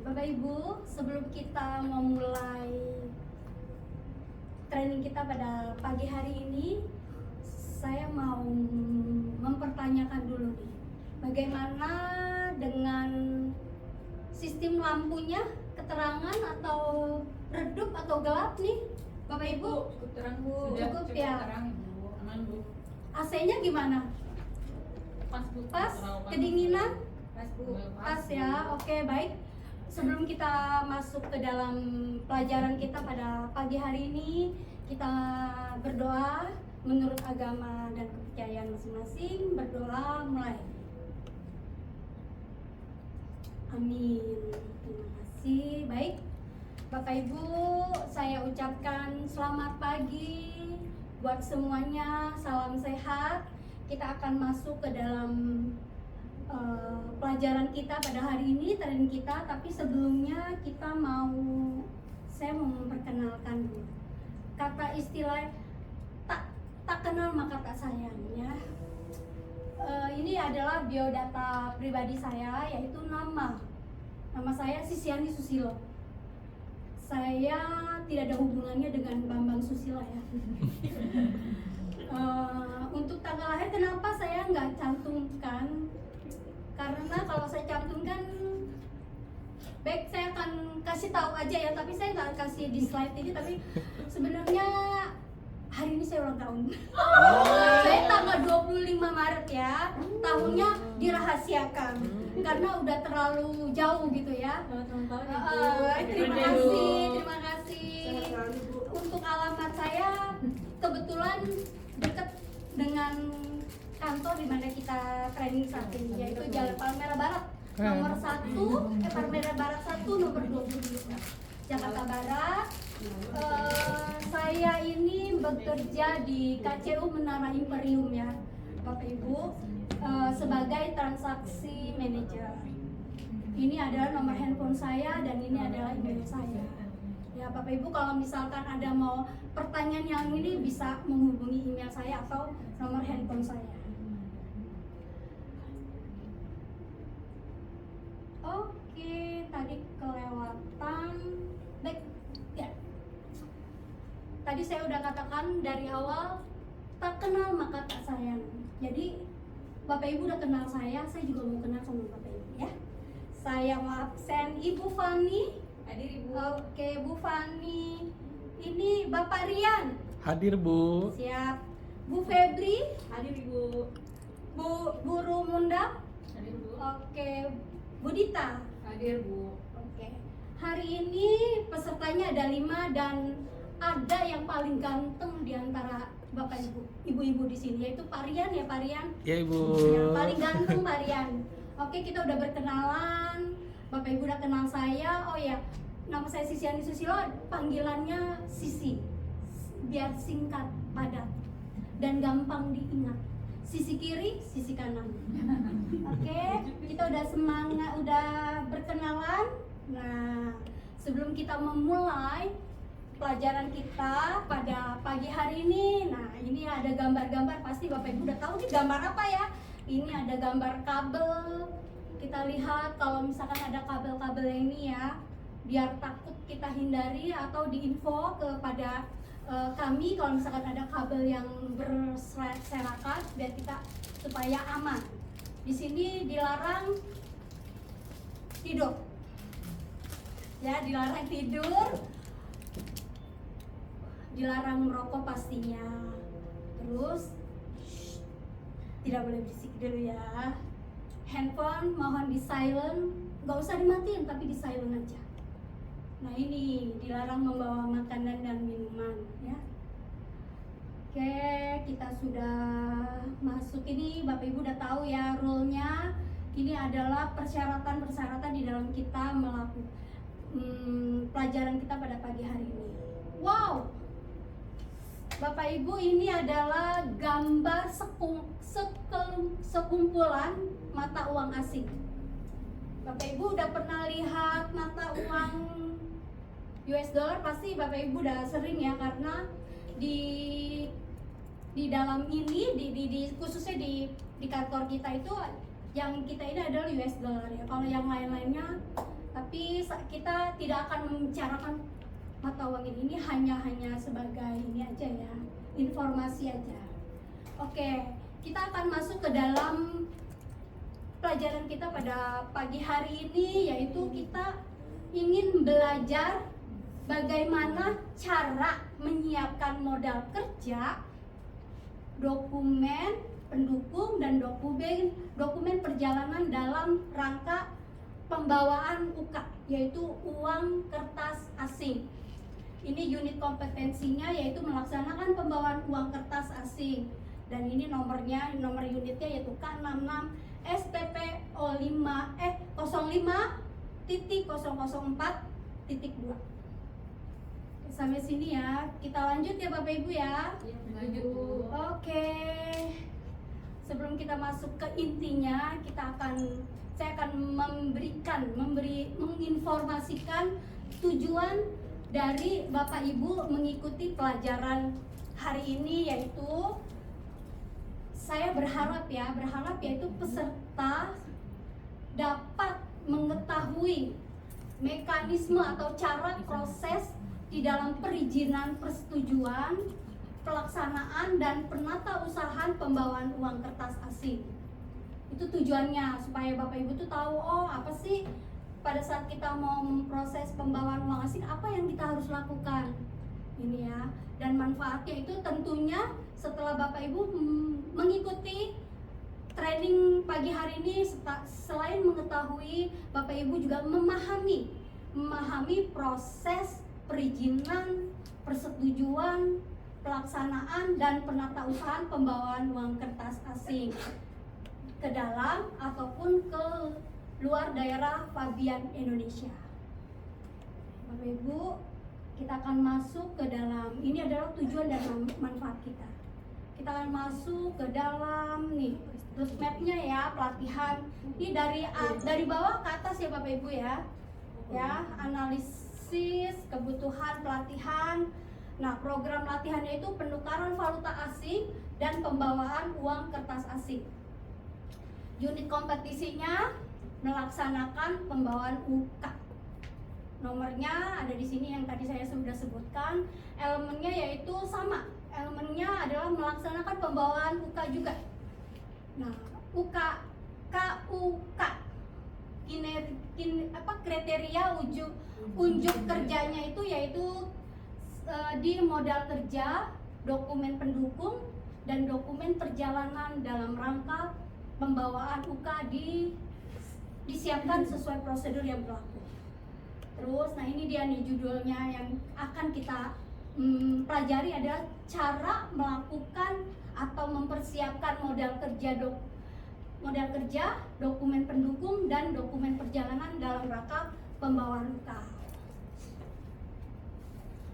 Bapak Ibu, sebelum kita memulai training kita pada pagi hari ini, saya mau mempertanyakan dulu nih, bagaimana dengan sistem lampunya, keterangan atau redup atau gelap nih, Bapak Ibu? Cukup terang Bu. Cukup ya. Terang Ibu. Aman Bu. AC-nya gimana? Pas Bu. Pas? Terlalu panas. Kedinginan? Pas Bu. Pas ya, oke baik. Sebelum kita masuk ke dalam pelajaran kita pada pagi hari ini, kita berdoa menurut agama dan kepercayaan masing-masing. Berdoa mulai. Amin. Terima kasih. Baik, Bapak Ibu, saya ucapkan selamat pagi buat semuanya. Salam sehat. Kita akan masuk ke dalam pelajaran kita pada hari ini, training kita. Tapi sebelumnya saya mau memperkenalkan dulu. Kata istilah tak kenal maka tak sayang ya. Ini adalah biodata pribadi saya, yaitu nama saya Sisiani Susilo. Saya tidak ada hubungannya dengan Bambang Susilo ya. Untuk tanggal lahir kenapa saya nggak cantumkan? Karena kalau saya cantumkan, baik saya akan kasih tahu aja ya, tapi saya nggak kasih di slide ini. Tapi sebenarnya hari ini saya ulang tahun. Saya tanggal 25 Maret ya, tahunnya dirahasiakan karena udah terlalu jauh gitu ya. Terima kasih. Untuk alamat saya kebetulan dekat dengan kantor di mana kita training saat ini, yaitu Jalan Palmera Barat nomor 1, Palmera Barat 1 nomor 20 Jakarta Barat. Saya ini bekerja di KCU Menara Imperium ya Bapak Ibu, sebagai transaksi manager. Ini adalah nomor handphone saya dan ini adalah email saya. Ya Bapak Ibu, kalau misalkan ada mau pertanyaan yang ini bisa menghubungi email saya atau nomor handphone saya. Oke, tadi kelewatan. Baik, ya. Tadi saya udah katakan dari awal, tak kenal maka tak sayang. Jadi Bapak Ibu udah kenal saya juga mau kenal sama Bapak Ibu ya. Saya mau absen Ibu Fani. Hadir Ibu. Oke, Bu Fani. Ini Bapak Rian. Hadir Bu. Siap. Bu Febri. Hadir Ibu. Bu Rumunda. Hadir Bu. Oke, Bu Dita. Hadir Bu. Oke. Hari ini pesertanya ada 5 dan ada yang paling ganteng di antara Bapak Ibu, ibu-ibu di sini, yaitu Pak Rian ya, Pak Rian. Ya Ibu. Yang paling ganteng Pak Rian. Oke, kita udah berkenalan. Bapak Ibu udah kenal saya. Oh ya, nama saya Sisiani Susilo, panggilannya Sisi. Biar singkat, padat dan gampang diingat. Sisi kiri, sisi kanan. Oke, kita udah semangat, udah berkenalan. Nah, sebelum kita memulai pelajaran kita pada pagi hari ini, nah ini ada gambar-gambar, pasti Bapak Ibu udah tahu nih gambar apa ya. Ini ada gambar kabel. Kita lihat kalau misalkan ada kabel-kabel ini ya, biar takut kita hindari atau diinfo kepada kami kalau misalkan ada kabel yang berserakan, biar kita supaya aman. Di sini dilarang tidur. Ya, dilarang tidur. Dilarang merokok pastinya. Terus tidak boleh berisik dulu ya. Handphone mohon di silent, nggak usah dimatiin tapi di silent aja. Nah ini dilarang membawa makanan dan minuman ya. Oke, kita sudah masuk ini, Bapak Ibu udah tahu ya rule-nya. Ini adalah persyaratan-persyaratan di dalam kita melakukan pelajaran kita pada pagi hari ini. Wow, Bapak Ibu, ini adalah gambar sekumpulan mata uang asing. Bapak Ibu udah pernah lihat mata uang US dollar, pasti Bapak Ibu udah sering ya, karena di dalam ini di khususnya di kantor kita itu yang kita ini adalah US dollar ya. Kalau yang lain-lainnya Tapi kita tidak akan membicarakan mata uang ini hanya sebagai ini aja ya, informasi aja. Oke, kita akan masuk ke dalam pelajaran kita pada pagi hari ini, yaitu kita ingin belajar bagaimana cara menyiapkan modal kerja, dokumen pendukung, dan dokumen perjalanan dalam rangka pembawaan UK, yaitu uang kertas asing. Ini unit kompetensinya yaitu melaksanakan pembawaan uang kertas asing, dan ini nomor unitnya yaitu K66 SPPO 05.004.2. Sampai sini ya, kita lanjut ya Bapak Ibu ya. Lanjut Bu. Oke. Sebelum kita masuk ke intinya, saya akan menginformasikan tujuan dari Bapak Ibu mengikuti pelajaran hari ini, yaitu saya berharap yaitu peserta dapat mengetahui mekanisme atau cara proses di dalam perizinan, persetujuan, pelaksanaan, dan penata usahaan pembawaan uang kertas asing. Itu tujuannya, supaya Bapak Ibu tuh tahu, oh apa sih pada saat kita mau memproses pembawaan uang asing, apa yang kita harus lakukan ini ya. Dan manfaatnya itu tentunya setelah Bapak Ibu mengikuti training pagi hari ini, selain mengetahui, Bapak Ibu juga memahami proses perizinan, persetujuan, pelaksanaan, dan penata usahaan pembawaan uang kertas asing ke dalam ataupun ke luar daerah Fabian Indonesia. Bapak Ibu, kita akan masuk ke dalam, ini adalah tujuan dan manfaat kita. Kita akan masuk ke dalam nih, roadmap-nya ya, pelatihan. Ini dari bawah ke atas ya Bapak Ibu ya. Ya, analisis kebutuhan pelatihan. Nah, program latihannya itu penukaran valuta asing dan pembawaan uang kertas asing. Unit kompetisinya melaksanakan pembawaan UK. Nomornya ada di sini yang tadi saya sudah sebutkan. Elemennya yaitu sama. Elemennya adalah melaksanakan pembawaan UK juga. Nah, UK, KUK, kriteria unjuk kerjanya itu yaitu di modal kerja, dokumen pendukung, dan dokumen perjalanan dalam rangka pembawaan UK disiapkan sesuai prosedur yang berlaku. Terus, nah ini dia nih judulnya yang akan kita pelajari adalah cara melakukan atau mempersiapkan modal kerja, dokumen pendukung, dan dokumen perjalanan dalam rangka pembawaan UK.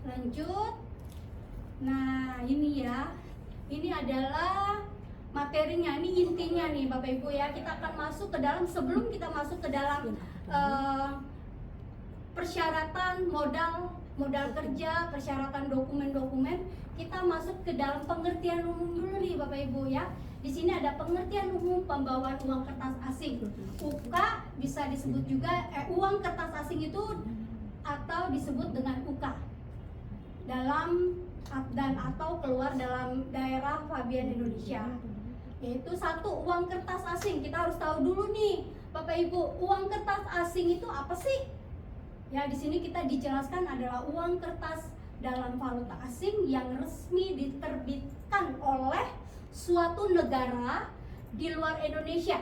Lanjut. Nah, ini ya. Ini adalah materinya, ini intinya nih Bapak Ibu ya. Kita akan masuk ke dalam, sebelum kita masuk ke dalam persyaratan modal kerja, persyaratan dokumen-dokumen, kita masuk ke dalam pengertian umum dulu nih Bapak Ibu ya. Di sini ada pengertian umum pembawaan uang kertas asing. UK bisa disebut juga uang kertas asing itu atau disebut dengan UK dalam dan atau keluar dalam daerah Fabian Indonesia. Yaitu satu, uang kertas asing. Kita harus tahu dulu nih Bapak Ibu, uang kertas asing itu apa sih? Ya, di sini kita dijelaskan adalah uang kertas dalam valuta asing yang resmi diterbitkan oleh suatu negara di luar Indonesia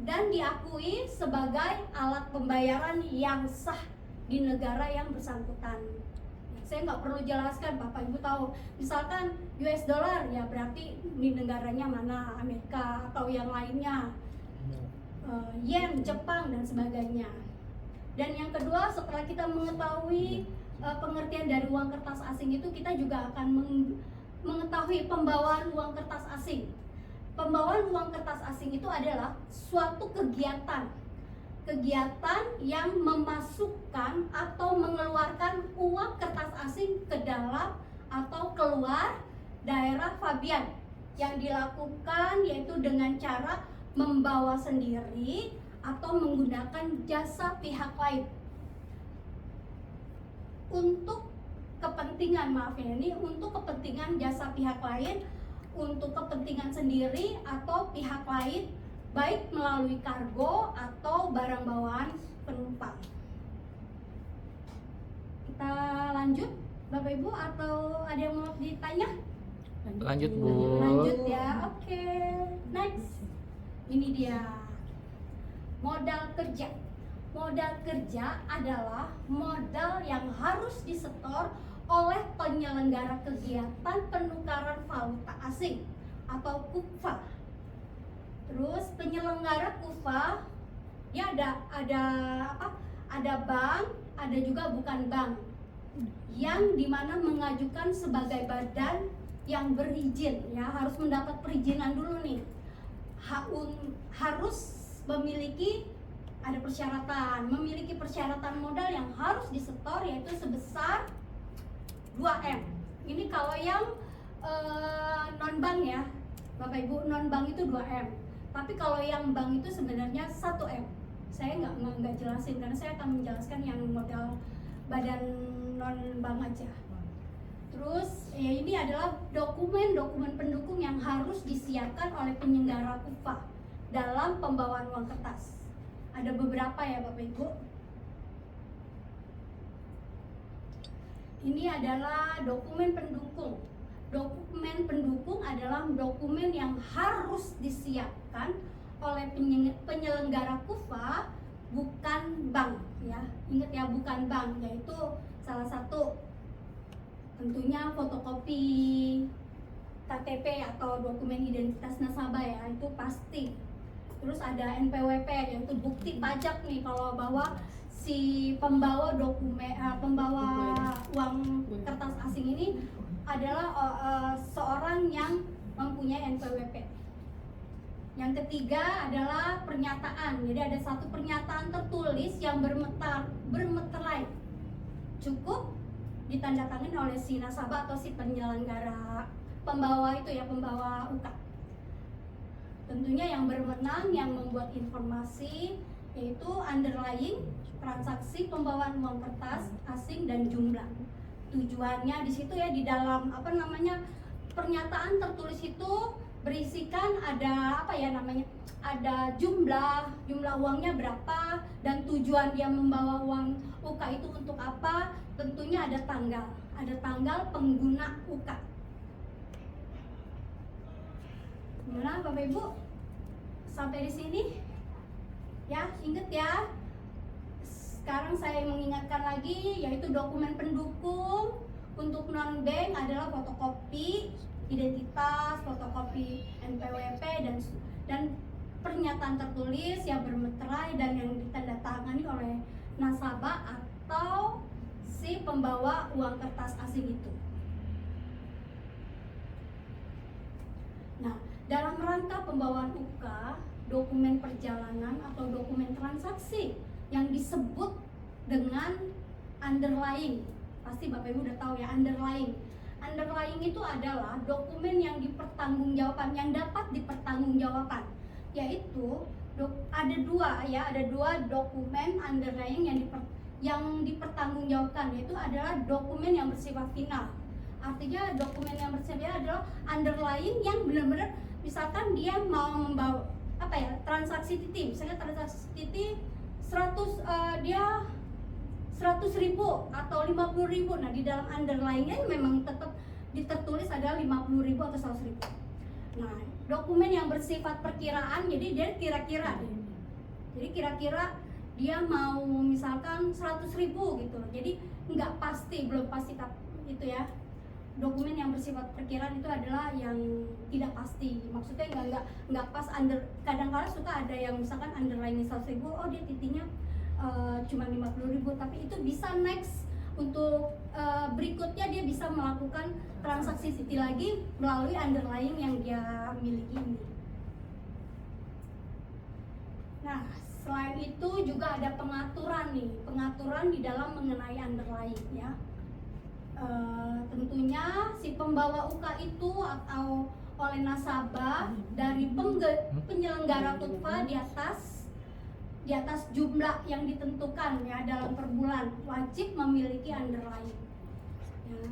dan diakui sebagai alat pembayaran yang sah di negara yang bersangkutan. Saya nggak perlu jelaskan, Bapak Ibu tahu. Misalkan US dollar, ya berarti di negaranya mana, Amerika atau yang lainnya, yen, Jepang, dan sebagainya. Dan yang kedua, setelah kita mengetahui pengertian dari uang kertas asing itu, kita juga akan mengetahui pembawaan uang kertas asing. Pembawaan uang kertas asing itu adalah suatu kegiatan yang memasukkan atau mengeluarkan uang kertas asing ke dalam atau keluar daerah Fabian, yang dilakukan yaitu dengan cara membawa sendiri atau menggunakan jasa pihak lain. untuk kepentingan, maaf ya, ini untuk kepentingan jasa pihak lain, untuk kepentingan sendiri atau pihak lain, baik melalui kargo atau barang bawaan penumpang. Kita lanjut Bapak Ibu, atau ada yang mau ditanya? Lanjut Bu. Lanjut ya, oke. Next, ini dia modal kerja. Modal kerja adalah modal yang harus disetor oleh penyelenggara kegiatan penukaran valuta asing atau KUVA. Terus penyelenggara KUVA, ya ada apa? Ada bank, ada juga bukan bank, yang dimana mengajukan sebagai badan yang berizin, ya harus mendapat perizinan dulu nih. Harus memiliki, ada persyaratan, memiliki persyaratan modal yang harus disetor, yaitu sebesar 2M. Ini kalau yang non bank ya Bapak Ibu, non bank itu 2M, tapi kalau yang bank itu sebenarnya 1M. Saya nggak jelasin karena saya akan menjelaskan yang modal badan non bank aja. Terus ya, ini adalah dokumen-dokumen pendukung yang harus disiapkan oleh penyelenggara KUVA dalam pembawaan uang kertas. Ada beberapa ya Bapak Ibu. Ini adalah dokumen pendukung. Dokumen pendukung adalah dokumen yang harus disiapkan oleh penyelenggara KUVA, bukan bank ya. Ingat ya, bukan bank, yaitu salah satu tentunya fotokopi KTP atau dokumen identitas nasabah ya, itu pasti. Terus ada NPWP, yaitu bukti pajak nih kalau bahwa si pembawa dokumen pembawa uang kertas asing ini adalah seorang yang mempunyai NPWP. Yang ketiga adalah pernyataan. Jadi ada satu pernyataan tertulis yang bermeterai, cukup ditandatangani oleh si nasabah atau si penyelenggara pembawa itu ya, pembawa UK. Tentunya yang berwenang yang membuat informasi yaitu underlying transaksi pembawaan uang kertas asing dan jumlah. Tujuannya di situ ya, di dalam apa namanya pernyataan tertulis itu berisikan ada apa ya namanya, ada jumlah uangnya berapa dan tujuan dia membawa uang UK itu untuk apa. Tentunya ada tanggal pengguna UK. Gimana Bapak Ibu? Sampai di sini? Ya, ingat ya. Sekarang saya mengingatkan lagi, yaitu dokumen pendukung untuk non bank adalah fotokopi identitas, fotokopi NPWP dan pernyataan tertulis yang bermeterai dan yang ditandatangani oleh nasabah atau si pembawa uang kertas asing itu. Nah, dalam rangka pembawaan UK, dokumen perjalanan atau dokumen transaksi yang disebut dengan underlying, pasti Bapak Ibu udah tahu ya underlying. Underlying itu adalah dokumen yang dipertanggungjawabkan, yang dapat dipertanggungjawabkan, yaitu ada dua dokumen underlying yang dipertanggungjawabkan, yaitu adalah dokumen yang bersifat final. Artinya dokumen yang bersifat adalah underlying yang benar-benar, misalkan dia mau membawa apa ya, transaksi TITI, misalnya transaksi TITI 100.000 atau 50.000. Nah, di dalam underlying-nya memang tetap ditertulis adalah 50.000 atau 100.000. Nah, dokumen yang bersifat perkiraan, jadi dia kira-kira. Jadi kira-kira dia mau misalkan 100.000 gitu loh. Jadi nggak pasti, belum pasti itu ya. Dokumen yang bersifat perkiraan itu adalah yang tidak pasti. Maksudnya nggak pas kadang-kala suka ada yang misalkan underlying 100.000, oh dia titiknya cuma 50.000, tapi itu bisa next untuk berikutnya dia bisa melakukan transaksi Citi lagi melalui underlying yang dia miliki ini. Nah, selain itu juga ada pengaturan di dalam mengenai underlying ya. Tentunya si pembawa UK itu atau oleh nasabah dari penyelenggara KUVA di atas di atas jumlah yang ditentukan ya dalam per bulan, wajib memiliki underline ya.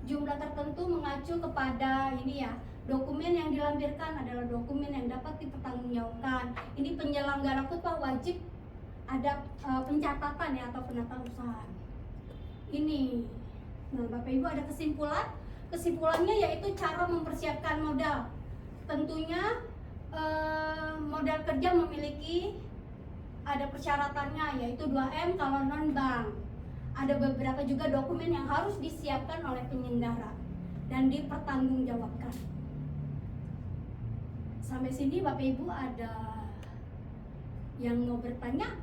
Jumlah tertentu mengacu kepada ini ya, dokumen yang dilampirkan adalah dokumen yang dapat dipertanggungjawabkan. Ini penyelenggara khutbah wajib ada pencatatan ya atau penatausahaan. Ini, nah Bapak Ibu ada kesimpulan. Kesimpulannya yaitu cara mempersiapkan modal. Tentunya modal kerja memiliki ada persyaratannya yaitu 2M kalau non bank. Ada beberapa juga dokumen yang harus disiapkan oleh penyelenggara dan dipertanggungjawabkan. Sampai sini Bapak Ibu ada yang mau bertanya?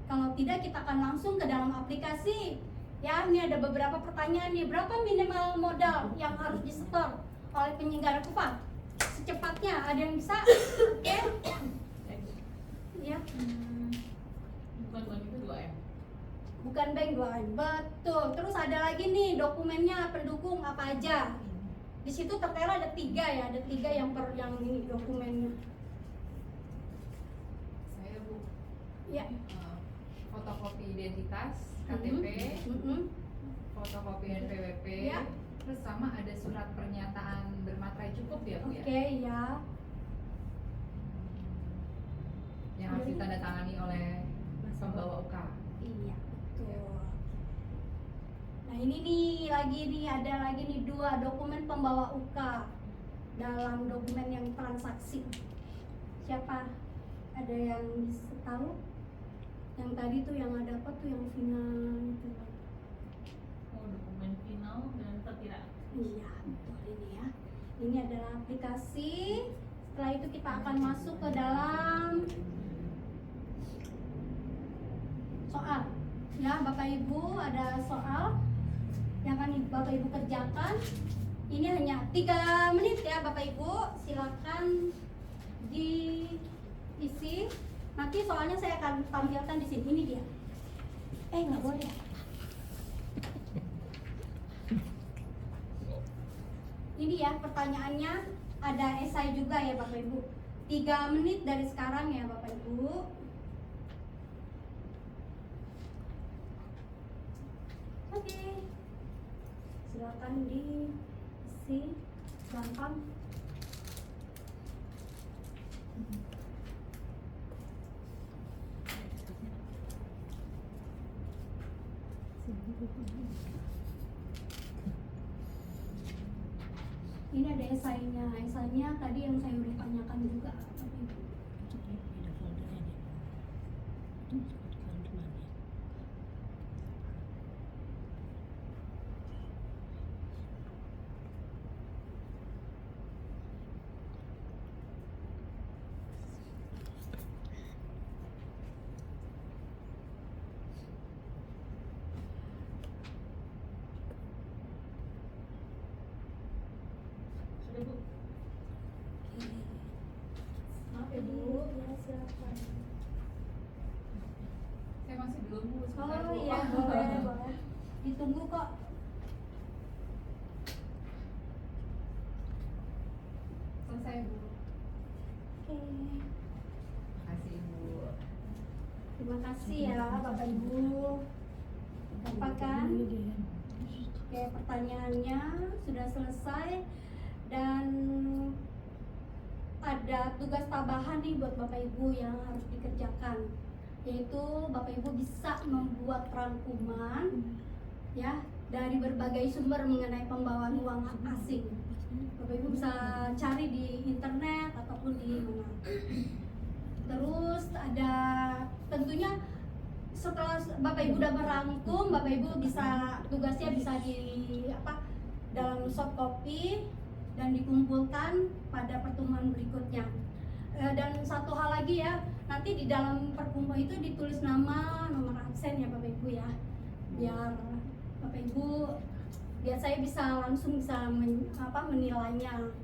Kalau tidak kita akan langsung ke dalam aplikasi. Ya, ini ada beberapa pertanyaan nih. Berapa minimal modal yang harus disetor oleh penyelenggara khutbah? Secepatnya, ada yang bisa? Oke? Ya. Bukan itu 2M. Bukan bank 2M. Betul. Terus ada lagi nih dokumennya pendukung apa aja. Di situ tertera ada 3 ya, ada 3 yang ini dokumennya. Saya Bu, Ya. fotokopi identitas, KTP, fotokopi NPWP, Ya. terus sama ada surat pernyataan bermaterai cukup ya Bu ya? Oke, ya. Yang harus ditandatangani oleh pembawa UK. Iya, betul. Nah, ini nih ada lagi nih 2 dokumen pembawa UK dalam dokumen yang transaksi. Siapa? Ada yang bisa tahu? Yang tadi tuh yang ada apa tuh yang final itu? Oh, dokumen final dan perkiraan. Iya, betul ini ya. Ini adalah aplikasi. Setelah itu kita akan masuk ke dalam soal. Ya, Bapak Ibu ada soal yang akan Bapak Ibu kerjakan. Ini hanya 3 menit ya Bapak Ibu. Silakan diisi. Nanti soalnya saya akan tampilkan di sini. Ini dia. Nggak boleh. Ini ya pertanyaannya, ada esai juga ya Bapak Ibu. 3 menit dari sekarang ya Bapak Ibu. Oke. Silakan diisi, gampang. Ini ada esainya. Esainya tadi yang saya udah tanyakan juga Bapak Ibu. Sudah Bu. Maaf ya Bu, ya silakan. Saya masih belum Bu, sebentar Oh Bu. iya, boleh. Ditunggu kok. Selesai Bu. Oke. Makasih Bu. Terima kasih ya Bapak Ibu. Dapat kan? Oke, pertanyaannya sudah selesai dan ada tugas tambahan nih buat Bapak Ibu yang harus dikerjakan, yaitu Bapak Ibu bisa membuat rangkuman ya dari berbagai sumber mengenai pembawaan uang asing. Bapak Ibu bisa cari di internet ataupun di mana. Terus ada tentunya setelah Bapak Ibu udah merangkum, Bapak Ibu bisa tugasnya bisa dalam soft copy dan dikumpulkan pada pertemuan berikutnya. Dan satu hal lagi ya, nanti di dalam perkumpulan itu ditulis nama, nomor absen ya Bapak Ibu ya, biar Bapak Ibu, biar saya bisa langsung menilainya.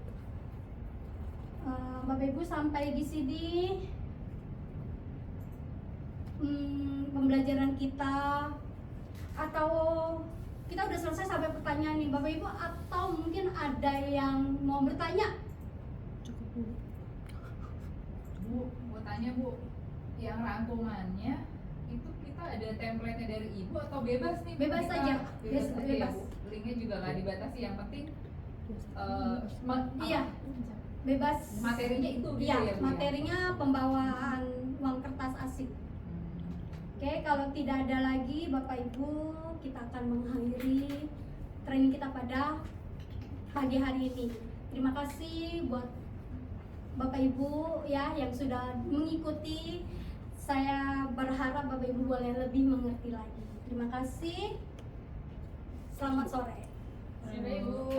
Bapak Ibu sampai di sini pembelajaran kita, atau kita udah selesai sampai pertanyaan nih Bapak Ibu, atau mungkin ada yang mau bertanya? tanya Bu, yang rangkumannya itu kita ada template-nya dari Ibu atau bebas nih? Bu? Bebas Kita saja, bebas aja ya bebas. Bu. Linknya juga nggak dibatasi, yang penting Iya, bebas. materinya itu gitu Iya, ya Bu, ya? materinya pembawaan uang kertas asing. Oke, kalau tidak ada lagi Bapak Ibu, kita akan mengakhiri training kita pada pagi hari ini. Terima kasih buat Bapak Ibu ya yang sudah mengikuti. Saya berharap Bapak Ibu boleh lebih mengerti lagi. Terima kasih. Selamat sore. Sore, Bu.